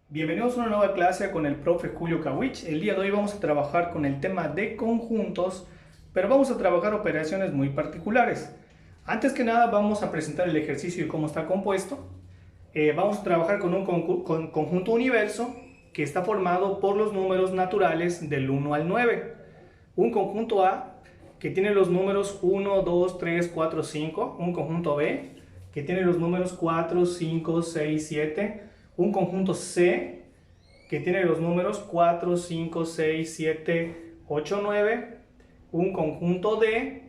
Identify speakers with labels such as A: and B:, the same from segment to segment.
A: Bienvenidos a una nueva clase con el profe Julio Kawich. El día de hoy vamos a trabajar con el tema de conjuntos, pero vamos a trabajar operaciones muy particulares. Antes que nada vamos a presentar el ejercicio y cómo está compuesto. Vamos a trabajar con un conjunto universo que está formado por los números naturales del 1 al 9. Un conjunto A que tiene los números 1, 2, 3, 4, 5. Un conjunto B que tiene los números 4, 5, 6, 7. Un conjunto C que tiene los números 4, 5, 6, 7, 8, 9. Un conjunto D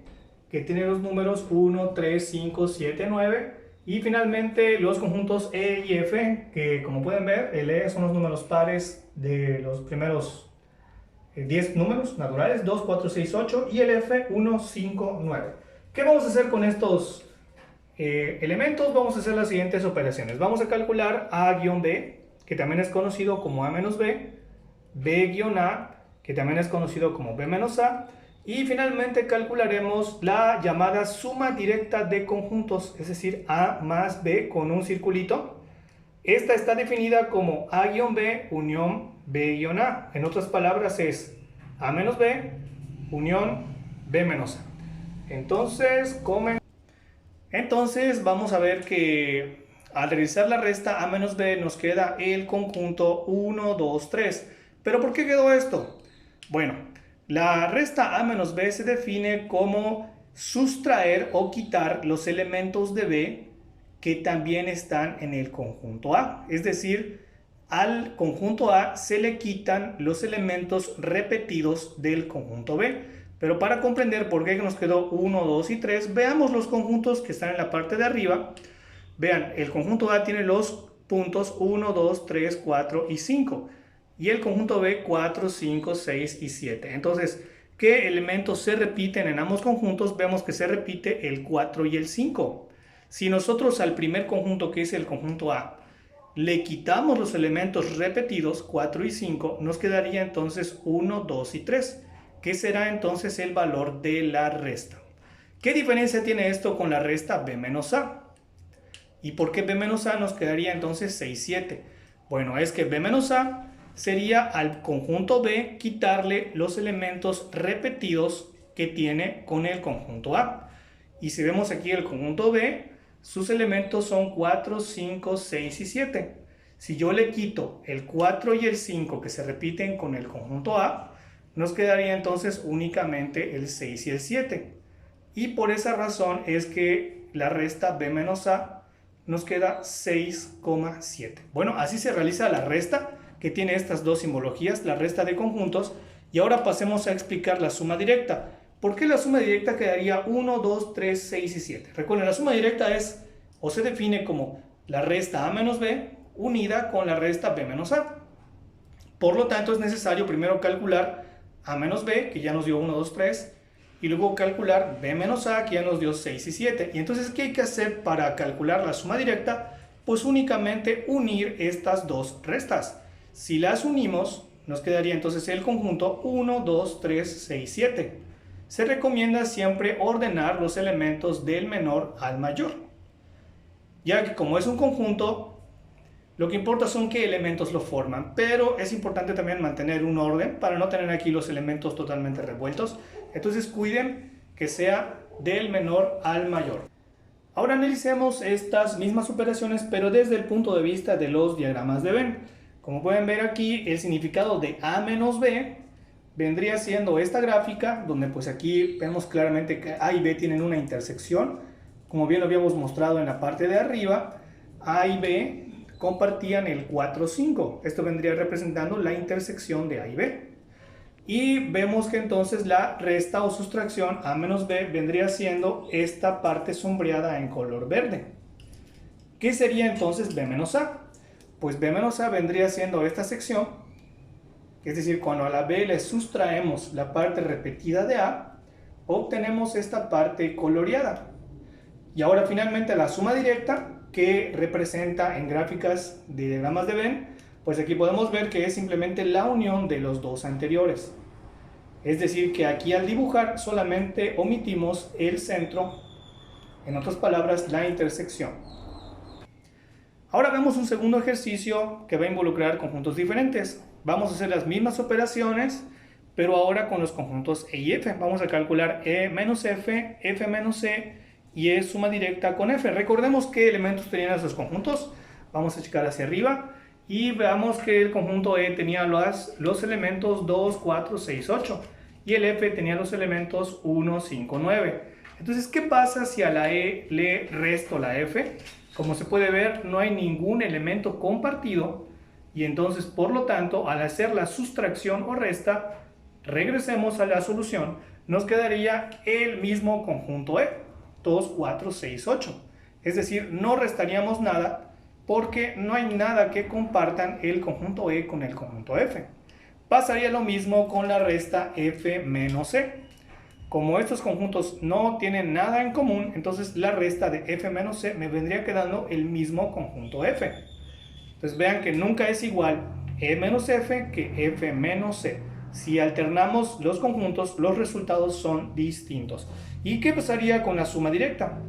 A: que tiene los números 1, 3, 5, 7, 9. Y finalmente los conjuntos E y F, que como pueden ver, el E son los números pares de los primeros 10 números naturales, 2, 4, 6, 8, y el F, 1, 5, 9. ¿Qué vamos a hacer con estos elementos? Vamos a hacer las siguientes operaciones. Vamos a calcular A-B, que también es conocido como A-B, B-A, que también es conocido como B-A, y finalmente calcularemos la llamada suma directa de conjuntos, es decir, A más B con un circulito. Esta está definida como A-B unión B-A. En otras palabras es A menos B unión B menos A. Entonces vamos a ver que al realizar la resta A menos B nos queda el conjunto 1, 2, 3. ¿Pero por qué quedó esto? Bueno, la resta A menos B se define como sustraer o quitar los elementos de B que también están en el conjunto A. Es decir, al conjunto A se le quitan los elementos repetidos del conjunto B. Pero para comprender por qué nos quedó 1, 2 y 3, veamos los conjuntos que están en la parte de arriba. Vean, el conjunto A tiene los puntos 1, 2, 3, 4 y 5. Y el conjunto B 4, 5, 6 y 7. Entonces, ¿qué elementos se repiten en ambos conjuntos? Vemos que se repite el 4 y el 5. Si nosotros al primer conjunto, que es el conjunto A, le quitamos los elementos repetidos, 4 y 5, nos quedaría entonces 1, 2 y 3. ¿Qué será entonces el valor de la resta? ¿Qué diferencia tiene esto con la resta B menos A? ¿Y por qué B menos A nos quedaría entonces 6, 7? Bueno, es que B menos A sería al conjunto B quitarle los elementos repetidos que tiene con el conjunto A. Y si vemos aquí el conjunto B, sus elementos son 4, 5, 6 y 7. Si yo le quito el 4 y el 5 que se repiten con el conjunto A, nos quedaría entonces únicamente el 6 y el 7. Y por esa razón es que la resta B menos A nos queda 6,7. Bueno, así se realiza la resta, que tiene estas dos simbologías, la resta de conjuntos. Y ahora pasemos a explicar la suma directa. ¿Por qué la suma directa quedaría 1, 2, 3, 6 y 7? Recuerden, la suma directa es, o se define como la resta A menos B unida con la resta B menos A. Por lo tanto, es necesario primero calcular A menos B, que ya nos dio 1, 2, 3, y luego calcular B menos A, que ya nos dio 6 y 7. Y entonces, ¿qué hay que hacer para calcular la suma directa? Pues únicamente unir estas dos restas. Si las unimos, nos quedaría entonces el conjunto 1, 2, 3, 6, 7. Se recomienda siempre ordenar los elementos del menor al mayor, ya que como es un conjunto, lo que importa son qué elementos lo forman, pero es importante también mantener un orden para no tener aquí los elementos totalmente revueltos. Entonces cuiden que sea del menor al mayor. Ahora analicemos estas mismas operaciones, pero desde el punto de vista de los diagramas de Venn. Como pueden ver aquí, el significado de A menos B vendría siendo esta gráfica, donde pues aquí vemos claramente que A y B tienen una intersección. Como bien lo habíamos mostrado en la parte de arriba, A y B compartían el 4, 5. Esto vendría representando la intersección de A y B. Y vemos que entonces la resta o sustracción A menos B vendría siendo esta parte sombreada en color verde. ¿Qué sería entonces B menos A? Pues B menos A vendría siendo esta sección, es decir, cuando a la B le sustraemos la parte repetida de A, obtenemos esta parte coloreada. Y ahora finalmente la suma directa, que representa en gráficas de diagramas de Venn, pues aquí podemos ver que es simplemente la unión de los dos anteriores. Es decir, que aquí al dibujar solamente omitimos el centro, en otras palabras, la intersección. Ahora vemos un segundo ejercicio que va a involucrar conjuntos diferentes. Vamos a hacer las mismas operaciones, pero ahora con los conjuntos E y F. Vamos a calcular E menos F, F menos E y E suma directa con F. Recordemos qué elementos tenían esos conjuntos. Vamos a checar hacia arriba y veamos que el conjunto E tenía los elementos 2, 4, 6, 8 y el F tenía los elementos 1, 5, 9. Entonces, ¿qué pasa si a la E le resto la F? Como se puede ver, no hay ningún elemento compartido y entonces, por lo tanto, al hacer la sustracción o resta, regresemos a la solución, nos quedaría el mismo conjunto E, 2, 4, 6, 8. Es decir, no restaríamos nada porque no hay nada que compartan el conjunto E con el conjunto F. Pasaría lo mismo con la resta F menos E. Como estos conjuntos no tienen nada en común, entonces la resta de F menos C me vendría quedando el mismo conjunto F. Entonces vean que nunca es igual E menos F que F menos C. Si alternamos los conjuntos, los resultados son distintos. ¿Y qué pasaría con la suma directa?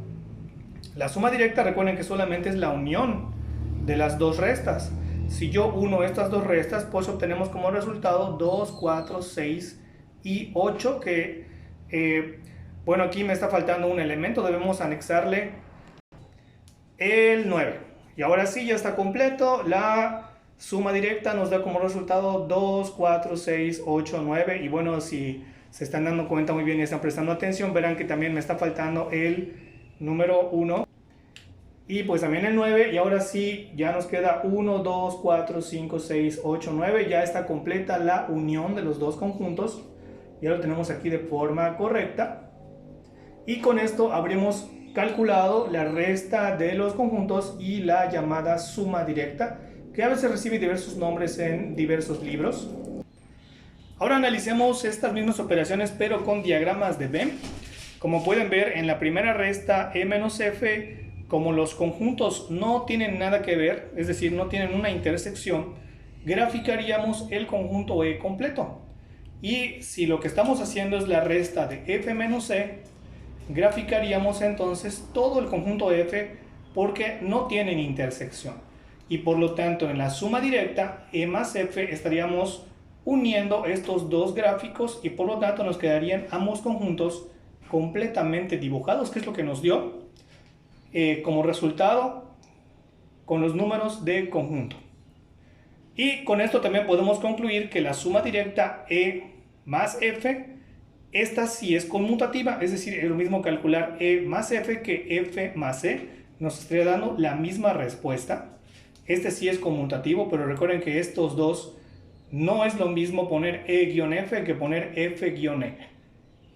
A: La suma directa, recuerden que solamente es la unión de las dos restas. Si yo uno estas dos restas, pues obtenemos como resultado 2, 4, 6 y 8, que bueno, aquí me está faltando un elemento, debemos anexarle el 9. Y ahora sí, ya está completo. La suma directa nos da como resultado 2, 4, 6, 8, 9. Y bueno, si se están dando cuenta muy bien y están prestando atención, verán que también me está faltando el número 1. Y pues también el 9. Y ahora sí, ya nos queda 1, 2, 4, 5, 6, 8, 9. Ya está completa la unión de los dos conjuntos. Ya lo tenemos aquí de forma correcta. Y con esto habremos calculado la resta de los conjuntos y la llamada suma directa, que a veces recibe diversos nombres en diversos libros. Ahora analicemos estas mismas operaciones pero con diagramas de Venn. Como pueden ver, en la primera resta E menos F, como los conjuntos no tienen nada que ver, es decir, no tienen una intersección, graficaríamos el conjunto E completo. Y si lo que estamos haciendo es la resta de F menos E, graficaríamos entonces todo el conjunto F porque no tienen intersección. Y por lo tanto, en la suma directa, E más F, estaríamos uniendo estos dos gráficos y por lo tanto nos quedarían ambos conjuntos completamente dibujados, que es lo que nos dio como resultado con los números de conjunto. Y con esto también podemos concluir que la suma directa E más F, esta sí es conmutativa, es decir, es lo mismo calcular E más F que F más E, nos estaría dando la misma respuesta. Este sí es conmutativo, pero recuerden que estos dos no es lo mismo poner E-F que poner F-E.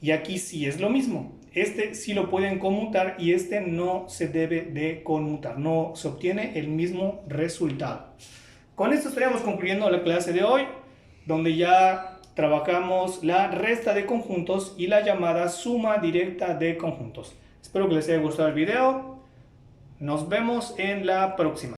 A: Y aquí sí es lo mismo. Este sí lo pueden conmutar y este no se debe de conmutar, no se obtiene el mismo resultado. Con esto estaríamos concluyendo la clase de hoy, donde ya trabajamos la resta de conjuntos y la llamada suma directa de conjuntos. Espero que les haya gustado el video. Nos vemos en la próxima.